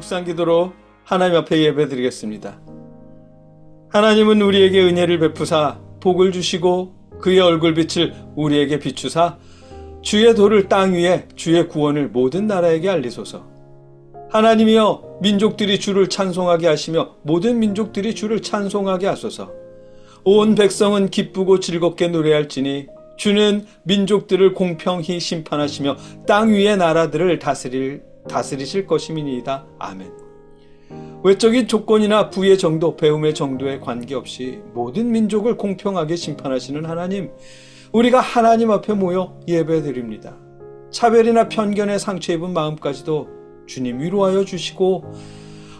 묵상 기도로 하나님 앞에 예배드리겠습니다. 하나님은 우리에게 은혜를 베푸사 복을 주시고 그의 얼굴빛을 우리에게 비추사 주의 도를 땅 위에 주의 구원을 모든 나라에게 알리소서. 하나님이여 민족들이 주를 찬송하게 하시며 모든 민족들이 주를 찬송하게 하소서. 온 백성은 기쁘고 즐겁게 노래할지니 주는 민족들을 공평히 심판하시며 땅 위의 나라들을 다스리실 것임이니이다. 아멘. 외적인 조건이나 부의 정도, 배움의 정도에 관계없이 모든 민족을 공평하게 심판하시는 하나님, 우리가 하나님 앞에 모여 예배드립니다. 차별이나 편견에 상처 입은 마음까지도 주님 위로하여 주시고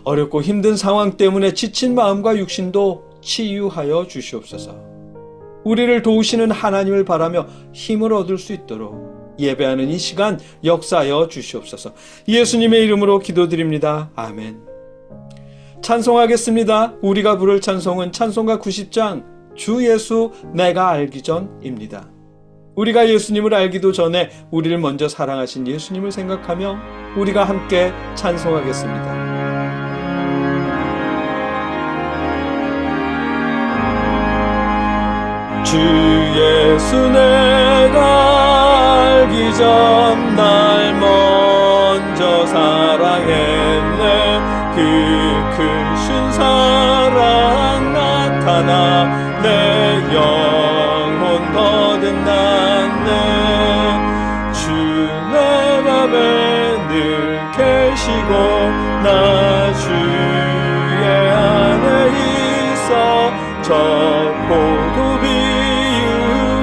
어렵고 힘든 상황 때문에 지친 마음과 육신도 치유하여 주시옵소서. 우리를 도우시는 하나님을 바라며 힘을 얻을 수 있도록 예배하는 이 시간 역사하여 주시옵소서. 예수님의 이름으로 기도드립니다. 아멘. 찬송하겠습니다. 우리가 부를 찬송은 찬송가 90장 주 예수 내가 알기 전입니다. 우리가 예수님을 알기도 전에 우리를 먼저 사랑하신 예수님을 생각하며 우리가 함께 찬송하겠습니다. 주 예수 내가 알기 전 날 먼저 사랑했네. 그 크신 사랑 나타나 내 영혼 거듭났네. 주 내 맘에 늘 계시고 나 주의 안에 있어. 저 포도 비유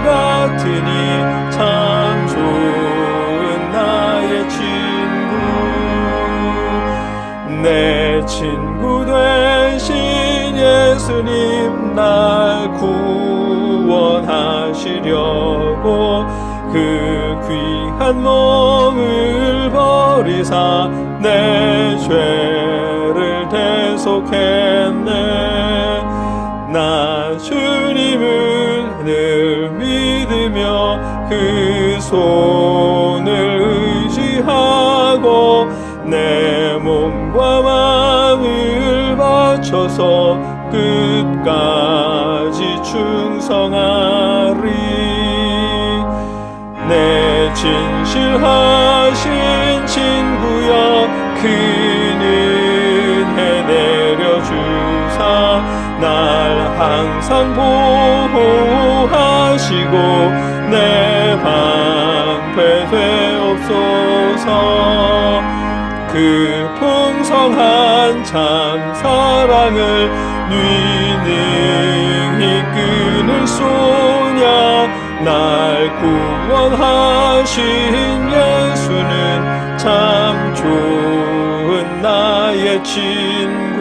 같으니 참 좋은 나의 친구. 내 친구 되신 예수님 날 구원하시려고 그 귀한 몸을 버리사 내 죄를 대속했네. 나 주님을 늘 믿으며 그 손을 의지하고 내 몸과 마음을 바쳐서 끝까지 충성하리. 내 진실하신 친구여 큰 은혜 내려주사 날 항상 보호하시고 내 방패 되옵소서. 그 풍성한 참 사랑을 능히 끊을 소냐. 날 구원하신 예수는 참 좋은 나의 친구.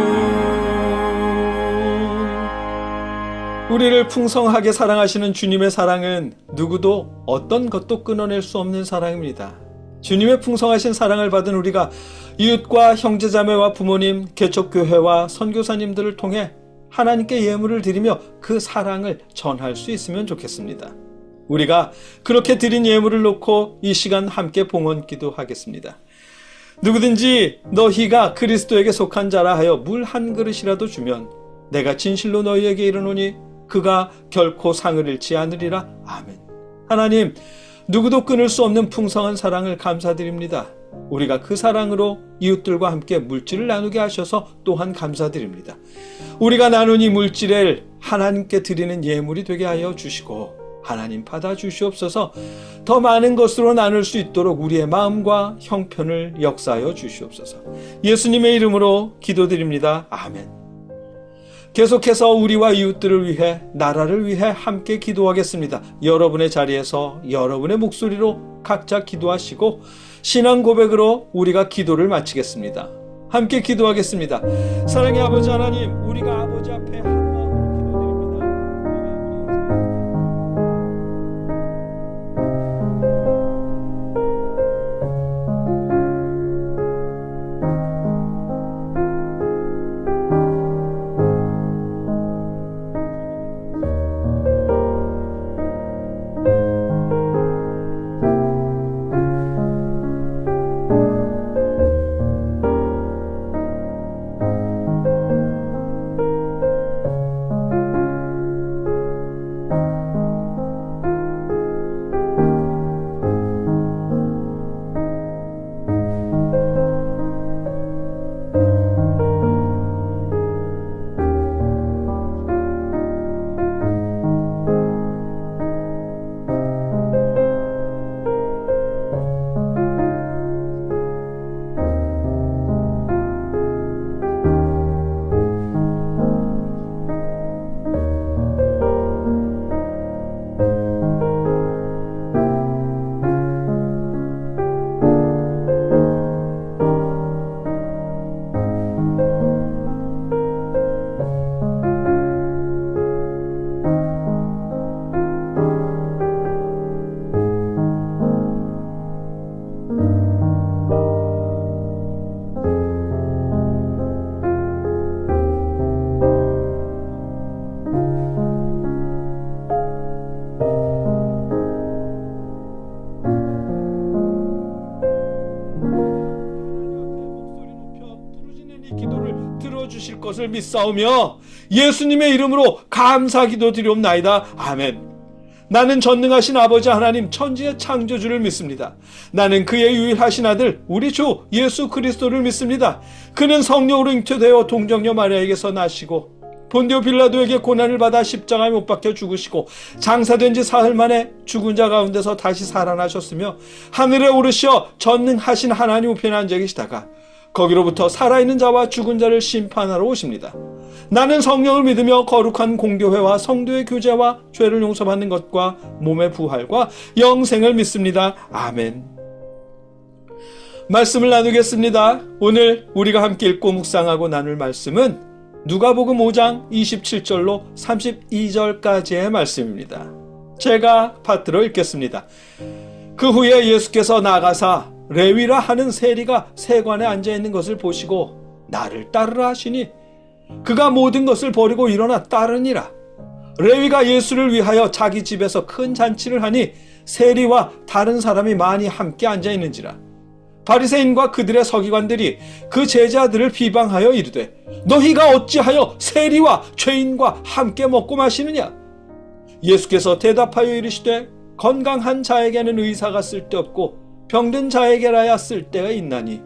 우리를 풍성하게 사랑하시는 주님의 사랑은 누구도 어떤 것도 끊어낼 수 없는 사랑입니다. 주님의 풍성하신 사랑을 받은 우리가 이웃과 형제자매와 부모님, 개척교회와 선교사님들을 통해 하나님께 예물을 드리며 그 사랑을 전할 수 있으면 좋겠습니다. 우리가 그렇게 드린 예물을 놓고 이 시간 함께 봉헌 기도하겠습니다. 누구든지 너희가 그리스도에게 속한 자라 하여 물 한 그릇이라도 주면 내가 진실로 너희에게 이르노니 그가 결코 상을 잃지 않으리라. 아멘. 하나님, 누구도 끊을 수 없는 풍성한 사랑을 감사드립니다. 우리가 그 사랑으로 이웃들과 함께 물질을 나누게 하셔서 또한 감사드립니다. 우리가 나눈 이 물질을 하나님께 드리는 예물이 되게 하여 주시고 하나님 받아 주시옵소서. 더 많은 것으로 나눌 수 있도록 우리의 마음과 형편을 역사하여 주시옵소서. 예수님의 이름으로 기도드립니다. 아멘. 계속해서 우리와 이웃들을 위해, 나라를 위해 함께 기도하겠습니다. 여러분의 자리에서 여러분의 목소리로 각자 기도하시고 신앙 고백으로 우리가 기도를 마치겠습니다. 함께 기도하겠습니다. 사랑의 아버지 하나님, 우리가 아버지 앞에 한 마음으로 기도드립니다. 하심을 믿사오며 예수님의 이름으로 감사기도 드리옵나이다. 아멘. 나는 전능하신 아버지 하나님 천지의 창조주를 믿습니다. 나는 그의 유일하신 아들 우리 주 예수 그리스도를 믿습니다. 그는 성령으로 잉태되어 동정녀 마리아에게서 나시고 본디오 빌라도에게 고난을 받아 십자가에 못 박혀 죽으시고 장사된 지 사흘 만에 죽은 자 가운데서 다시 살아나셨으며 하늘에 오르시어 전능하신 하나님 우편에 앉아 계시다가 거기로부터 살아있는 자와 죽은 자를 심판하러 오십니다. 나는 성령을 믿으며 거룩한 공교회와 성도의 교제와 죄를 용서받는 것과 몸의 부활과 영생을 믿습니다. 아멘. 말씀을 나누겠습니다. 오늘 우리가 함께 읽고 묵상하고 나눌 말씀은 누가복음 5장 27절로 32절까지의 말씀입니다. 제가 받들어 읽겠습니다. 그 후에 예수께서 나가사 레위라 하는 세리가 세관에 앉아있는 것을 보시고 나를 따르라 하시니 그가 모든 것을 버리고 일어나 따르니라. 레위가 예수를 위하여 자기 집에서 큰 잔치를 하니 세리와 다른 사람이 많이 함께 앉아있는지라. 바리새인과 그들의 서기관들이 그 제자들을 비방하여 이르되 너희가 어찌하여 세리와 죄인과 함께 먹고 마시느냐. 예수께서 대답하여 이르시되 건강한 자에게는 의사가 쓸데없고 병든 자에게라야 쓸데가 있나니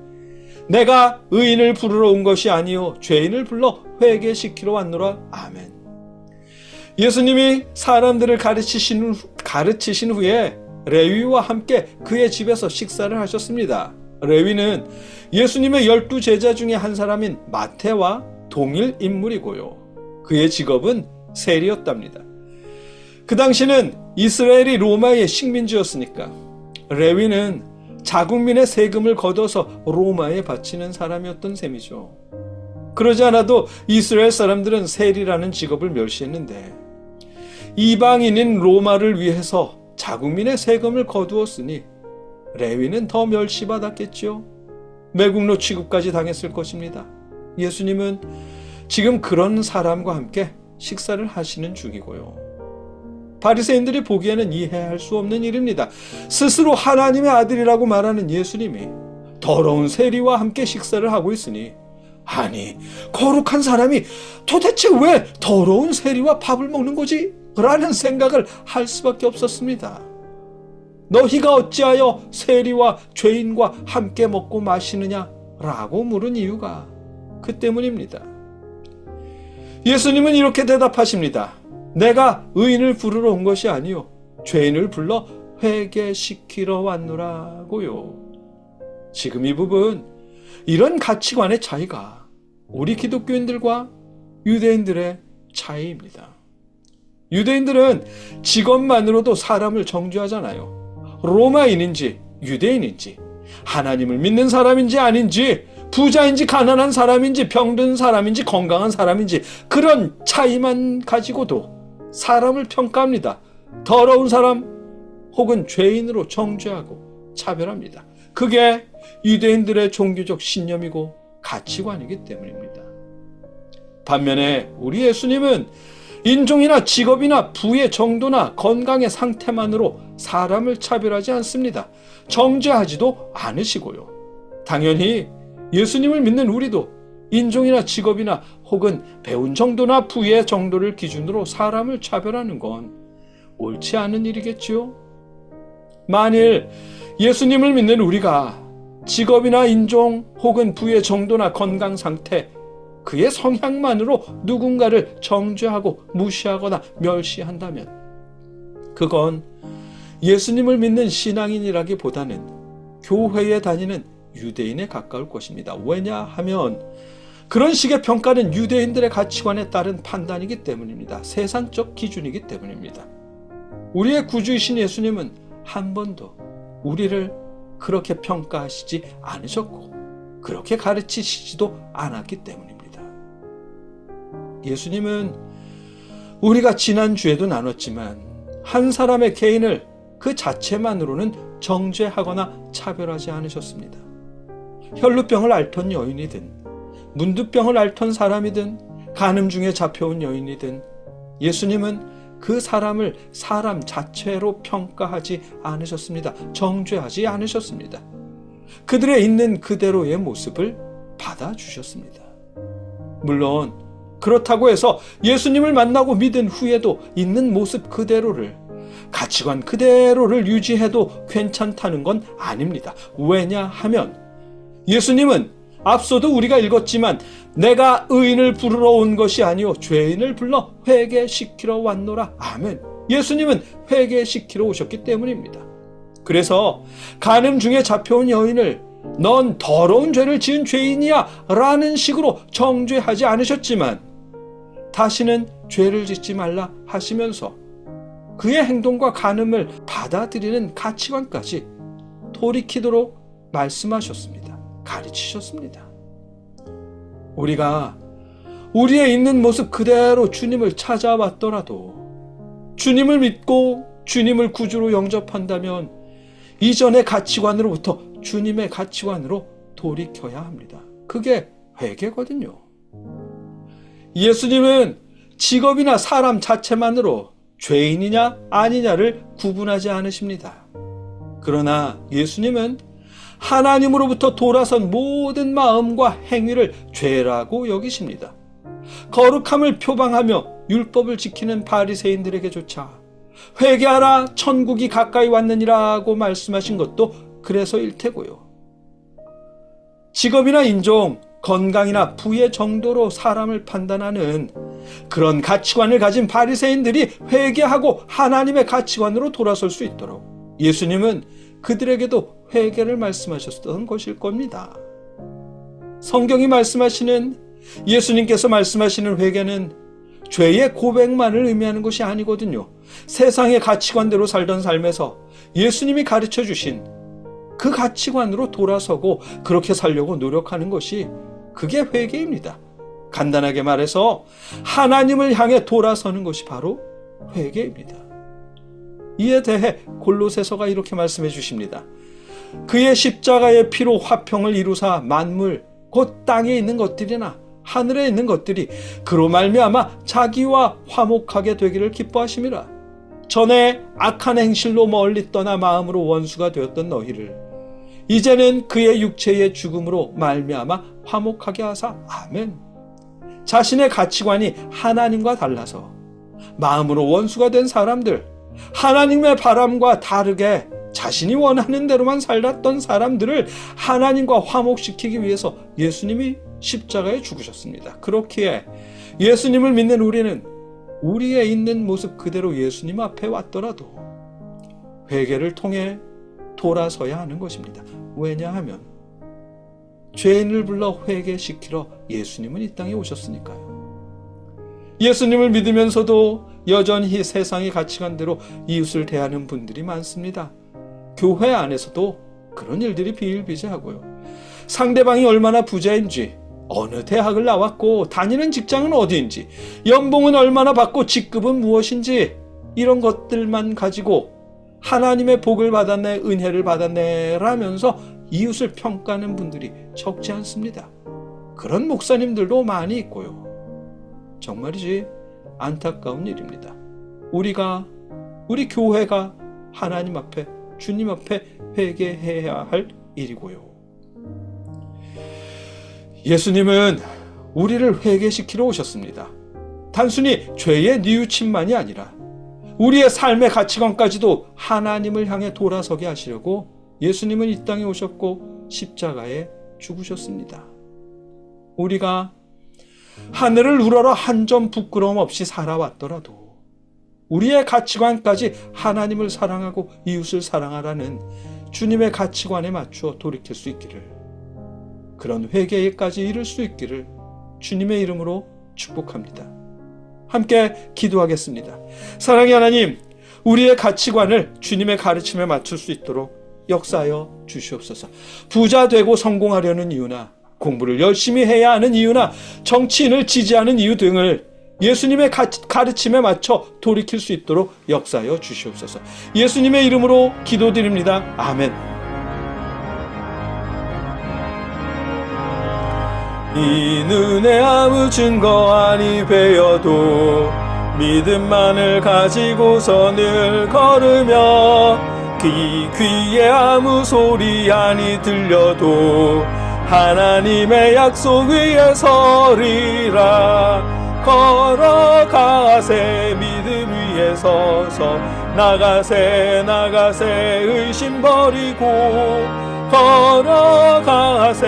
내가 의인을 부르러 온 것이 아니요 죄인을 불러 회개시키러 왔노라. 아멘. 예수님이 사람들을 가르치신 후에 레위와 함께 그의 집에서 식사를 하셨습니다. 레위는 예수님의 12제자 중에 한 사람인 마태와 동일 인물이고요. 그의 직업은 세리였답니다. 그 당시는 이스라엘이 로마의 식민지였으니까 레위는 자국민의 세금을 걷어서 로마에 바치는 사람이었던 셈이죠. 그러지 않아도 이스라엘 사람들은 세리라는 직업을 멸시했는데 이방인인 로마를 위해서 자국민의 세금을 거두었으니 레위는 더 멸시받았겠죠. 매국노 취급까지 당했을 것입니다. 예수님은 지금 그런 사람과 함께 식사를 하시는 중이고요. 바리새인들이 보기에는 이해할 수 없는 일입니다. 스스로 하나님의 아들이라고 말하는 예수님이 더러운 세리와 함께 식사를 하고 있으니 아니 거룩한 사람이 도대체 왜 더러운 세리와 밥을 먹는 거지? 라는 생각을 할 수밖에 없었습니다. 너희가 어찌하여 세리와 죄인과 함께 먹고 마시느냐? 라고 물은 이유가 그 때문입니다. 예수님은 이렇게 대답하십니다. 내가 의인을 부르러 온 것이 아니요 죄인을 불러 회개시키러 왔노라고요. 지금 이 부분 이런 가치관의 차이가 우리 기독교인들과 유대인들의 차이입니다. 유대인들은 직업만으로도 사람을 정죄하잖아요. 로마인인지 유대인인지 하나님을 믿는 사람인지 아닌지 부자인지 가난한 사람인지 병든 사람인지 건강한 사람인지 그런 차이만 가지고도 사람을 평가합니다. 더러운 사람 혹은 죄인으로 정죄하고 차별합니다. 그게 유대인들의 종교적 신념이고 가치관이기 때문입니다. 반면에 우리 예수님은 인종이나 직업이나 부의 정도나 건강의 상태만으로 사람을 차별하지 않습니다. 정죄하지도 않으시고요. 당연히 예수님을 믿는 우리도 인종이나 직업이나 혹은 배운 정도나 부의 정도를 기준으로 사람을 차별하는 건 옳지 않은 일이겠지요. 만일 예수님을 믿는 우리가 직업이나 인종 혹은 부의 정도나 건강 상태, 그의 성향만으로 누군가를 정죄하고 무시하거나 멸시한다면 그건 예수님을 믿는 신앙인이라기보다는 교회에 다니는 유대인에 가까울 것입니다. 왜냐하면 그런 식의 평가는 유대인들의 가치관에 따른 판단이기 때문입니다. 세상적 기준이기 때문입니다. 우리의 구주이신 예수님은 한 번도 우리를 그렇게 평가하시지 않으셨고 그렇게 가르치시지도 않았기 때문입니다. 예수님은 우리가 지난주에도 나눴지만 한 사람의 개인을 그 자체만으로는 정죄하거나 차별하지 않으셨습니다. 혈루병을 앓던 여인이든 문두병을 앓던 사람이든 간음 중에 잡혀온 여인이든 예수님은 그 사람을 사람 자체로 평가하지 않으셨습니다. 정죄하지 않으셨습니다. 그들의 있는 그대로의 모습을 받아주셨습니다. 물론 그렇다고 해서 예수님을 만나고 믿은 후에도 있는 모습 그대로를, 가치관 그대로를 유지해도 괜찮다는 건 아닙니다. 왜냐하면 예수님은 앞서도 우리가 읽었지만 내가 의인을 부르러 온 것이 아니요 죄인을 불러 회개시키러 왔노라. 아멘. 예수님은 회개시키러 오셨기 때문입니다. 그래서 간음 중에 잡혀온 여인을 넌 더러운 죄를 지은 죄인이야 라는 식으로 정죄하지 않으셨지만 다시는 죄를 짓지 말라 하시면서 그의 행동과 간음을 받아들이는 가치관까지 돌이키도록 말씀하셨습니다. 가르치셨습니다. 우리가 우리의 있는 모습 그대로 주님을 찾아왔더라도 주님을 믿고 주님을 구주로 영접한다면 이전의 가치관으로부터 주님의 가치관으로 돌이켜야 합니다. 그게 회개거든요. 예수님은 직업이나 사람 자체만으로 죄인이냐 아니냐를 구분하지 않으십니다. 그러나 예수님은 하나님으로부터 돌아선 모든 마음과 행위를 죄라고 여기십니다. 거룩함을 표방하며 율법을 지키는 바리새인들에게조차 회개하라 천국이 가까이 왔느니라고 말씀하신 것도 그래서일 테고요. 직업이나 인종, 건강이나 부의 정도로 사람을 판단하는 그런 가치관을 가진 바리새인들이 회개하고 하나님의 가치관으로 돌아설 수 있도록 예수님은 그들에게도 회개를 말씀하셨던 것일 겁니다. 성경이 말씀하시는, 예수님께서 말씀하시는 회개는 죄의 고백만을 의미하는 것이 아니거든요. 세상의 가치관대로 살던 삶에서 예수님이 가르쳐 주신 그 가치관으로 돌아서고 그렇게 살려고 노력하는 것이 그게 회개입니다. 간단하게 말해서 하나님을 향해 돌아서는 것이 바로 회개입니다. 이에 대해 골로새서가 이렇게 말씀해 주십니다. 그의 십자가의 피로 화평을 이루사 만물 곧 땅에 있는 것들이나 하늘에 있는 것들이 그로 말미암아 자기와 화목하게 되기를 기뻐하심이라. 전에 악한 행실로 멀리 떠나 마음으로 원수가 되었던 너희를 이제는 그의 육체의 죽음으로 말미암아 화목하게 하사. 아멘. 자신의 가치관이 하나님과 달라서 마음으로 원수가 된 사람들, 하나님의 바람과 다르게 자신이 원하는 대로만 살았던 사람들을 하나님과 화목시키기 위해서 예수님이 십자가에 죽으셨습니다. 그렇기에 예수님을 믿는 우리는 우리의 있는 모습 그대로 예수님 앞에 왔더라도 회개를 통해 돌아서야 하는 것입니다. 왜냐하면 죄인을 불러 회개시키러 예수님은 이 땅에 오셨으니까요. 예수님을 믿으면서도 여전히 세상의 가치관대로 이웃을 대하는 분들이 많습니다. 교회 안에서도 그런 일들이 비일비재하고요. 상대방이 얼마나 부자인지, 어느 대학을 나왔고 다니는 직장은 어디인지, 연봉은 얼마나 받고 직급은 무엇인지 이런 것들만 가지고 하나님의 복을 받았네, 은혜를 받았네 라면서 이웃을 평가하는 분들이 적지 않습니다. 그런 목사님들도 많이 있고요. 정말이지 안타까운 일입니다. 우리 교회가 하나님 앞에, 주님 앞에 회개해야 할 일이고요. 예수님은 우리를 회개시키러 오셨습니다. 단순히 죄의 뉘우침만이 아니라 우리의 삶의 가치관까지도 하나님을 향해 돌아서게 하시려고 예수님은 이 땅에 오셨고 십자가에 죽으셨습니다. 우리가 하늘을 우러러 한 점 부끄러움 없이 살아왔더라도 우리의 가치관까지 하나님을 사랑하고 이웃을 사랑하라는 주님의 가치관에 맞추어 돌이킬 수 있기를, 그런 회개에까지 이를 수 있기를 주님의 이름으로 축복합니다. 함께 기도하겠습니다. 사랑의 하나님, 우리의 가치관을 주님의 가르침에 맞출 수 있도록 역사하여 주시옵소서. 부자 되고 성공하려는 이유나 공부를 열심히 해야 하는 이유나 정치인을 지지하는 이유 등을 예수님의 가르침에 맞춰 돌이킬 수 있도록 역사하여 주시옵소서. 예수님의 이름으로 기도드립니다. 아멘. 이 눈에 아무 증거 아니 되어도 믿음만을 가지고서 늘 걸으며 이 귀에 아무 소리 아니 들려도 하나님의 약속 위에 서리라. 걸어가세 믿음 위에 서서 나가세 의심 버리고 걸어가세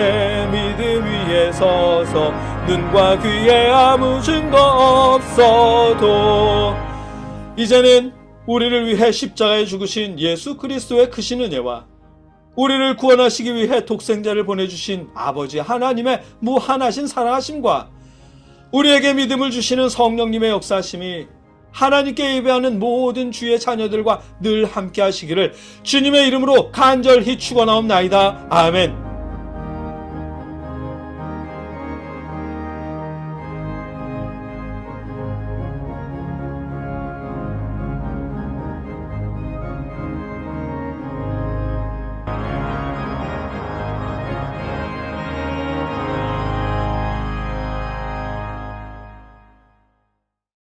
믿음 위에 서서 눈과 귀에 아무 증거 없어도 이제는 우리를 위해 십자가에 죽으신 예수 그리스도의 크신 은혜와 우리를 구원하시기 위해 독생자를 보내주신 아버지 하나님의 무한하신 사랑하심과 우리에게 믿음을 주시는 성령님의 역사하심이 하나님께 예배하는 모든 주의 자녀들과 늘 함께 하시기를 주님의 이름으로 간절히 축원하옵나이다. 아멘.